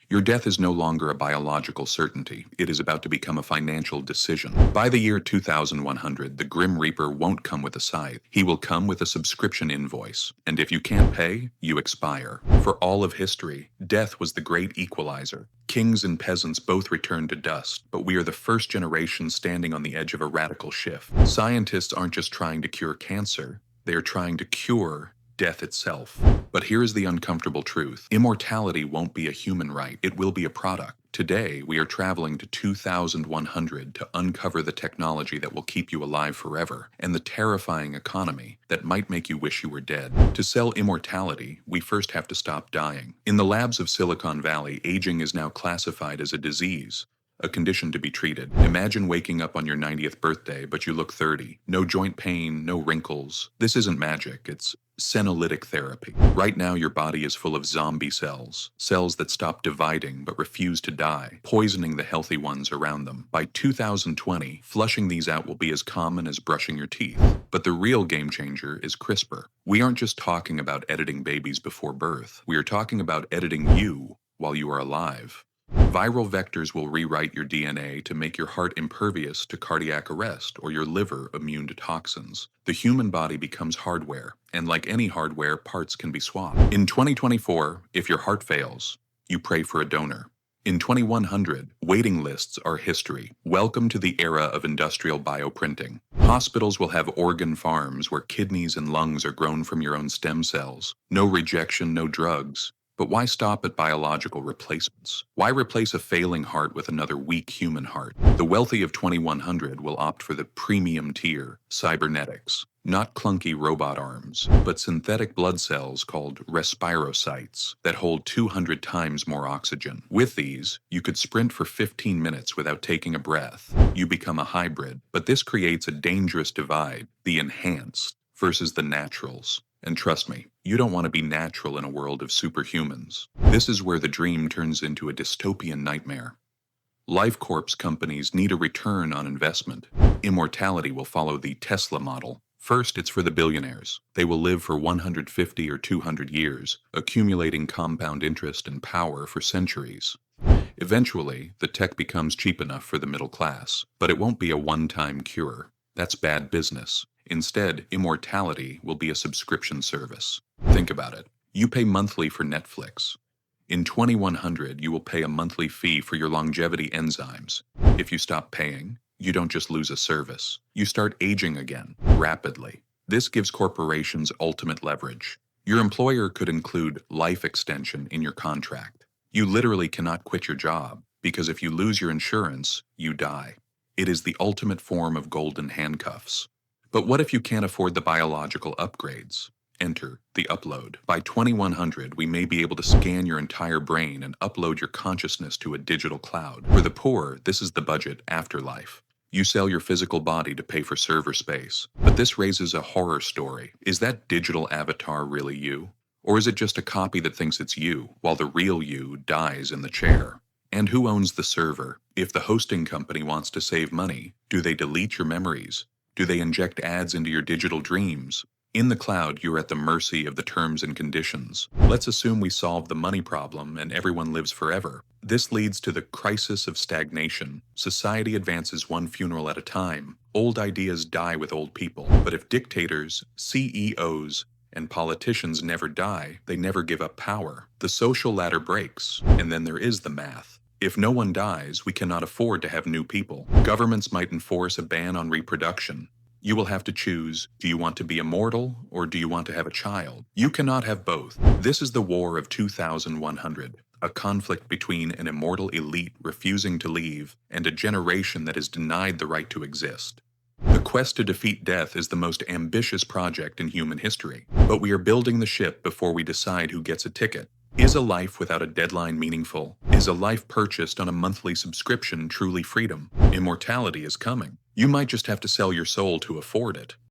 Your death is no longer a biological certainty. It is about to become a financial decision. By the year 2100, the Grim Reaper won't come with a scythe. He will come with a subscription invoice. And if you can't pay, you expire. For all of history, death was the great equalizer. Kings and peasants both returned to dust, but we are the first generation standing on the edge of a radical shift. Scientists aren't just trying to cure cancer, they are trying to cure death itself. But here is the uncomfortable truth. Immortality won't be a human right, it will be a product. Today, we are traveling to 2100 to uncover the technology that will keep you alive forever, and the terrifying economy that might make you wish you were dead. To sell immortality, we first have to stop dying. In the labs of Silicon Valley, aging is now classified as a disease, a condition to be treated. Imagine waking up on your 90th birthday, but you look 30. No joint pain, no wrinkles. This isn't magic, it's senolytic therapy. Right now, your body is full of zombie cells, cells that stop dividing but refuse to die, poisoning the healthy ones around them. By 2020, flushing these out will be as common as brushing your teeth. But the real game changer is CRISPR. We aren't just talking about editing babies before birth. We are talking about editing you while you are alive. Viral vectors will rewrite your DNA to make your heart impervious to cardiac arrest or your liver immune to toxins. The human body becomes hardware, and like any hardware, parts can be swapped. In 2024, if your heart fails, you pray for a donor. In 2100, waiting lists are history. Welcome to the era of industrial bioprinting. Hospitals will have organ farms where kidneys and lungs are grown from your own stem cells. No rejection, no drugs. But why stop at biological replacements? Why replace a failing heart with another weak human heart? The wealthy of 2100 will opt for the premium tier, cybernetics. Not clunky robot arms, but synthetic blood cells called respirocytes that hold 200 times more oxygen. With these, you could sprint for 15 minutes without taking a breath. You become a hybrid, but this creates a dangerous divide, the enhanced versus the naturals. And trust me, you don't want to be natural in a world of superhumans. This is where the dream turns into a dystopian nightmare. Life Corp's companies need a return on investment. Immortality will follow the Tesla model. First, it's for the billionaires. They will live for 150 or 200 years, accumulating compound interest and power for centuries. Eventually, the tech becomes cheap enough for the middle class, but it won't be a one-time cure. That's bad business. Instead, immortality will be a subscription service. Think about it. You pay monthly for Netflix. In 2100, you will pay a monthly fee for your longevity enzymes. If you stop paying, you don't just lose a service. You start aging again, rapidly. This gives corporations ultimate leverage. Your employer could include life extension in your contract. You literally cannot quit your job, because if you lose your insurance, you die. It is the ultimate form of golden handcuffs. But what if you can't afford the biological upgrades? Enter the upload. By 2100, we may be able to scan your entire brain and upload your consciousness to a digital cloud. For the poor, this is the budget afterlife. You sell your physical body to pay for server space. But this raises a horror story. Is that digital avatar really you? Or is it just a copy that thinks it's you, while the real you dies in the chair? And who owns the server? If the hosting company wants to save money, do they delete your memories? Do they inject ads into your digital dreams? In the cloud, you're at the mercy of the terms and conditions. Let's assume we solve the money problem and everyone lives forever. This leads to the crisis of stagnation. Society advances one funeral at a time. Old ideas die with old people. But if dictators, CEOs, and politicians never die, they never give up power. The social ladder breaks, and then there is the math. If no one dies, we cannot afford to have new people. Governments might enforce a ban on reproduction. You will have to choose, do you want to be immortal or do you want to have a child? You cannot have both. This is the war of 2100, a conflict between an immortal elite refusing to leave and a generation that is denied the right to exist. The quest to defeat death is the most ambitious project in human history, but we are building the ship before we decide who gets a ticket. Is a life without a deadline meaningful? Is a life purchased on a monthly subscription truly freedom? Immortality is coming. You might just have to sell your soul to afford it.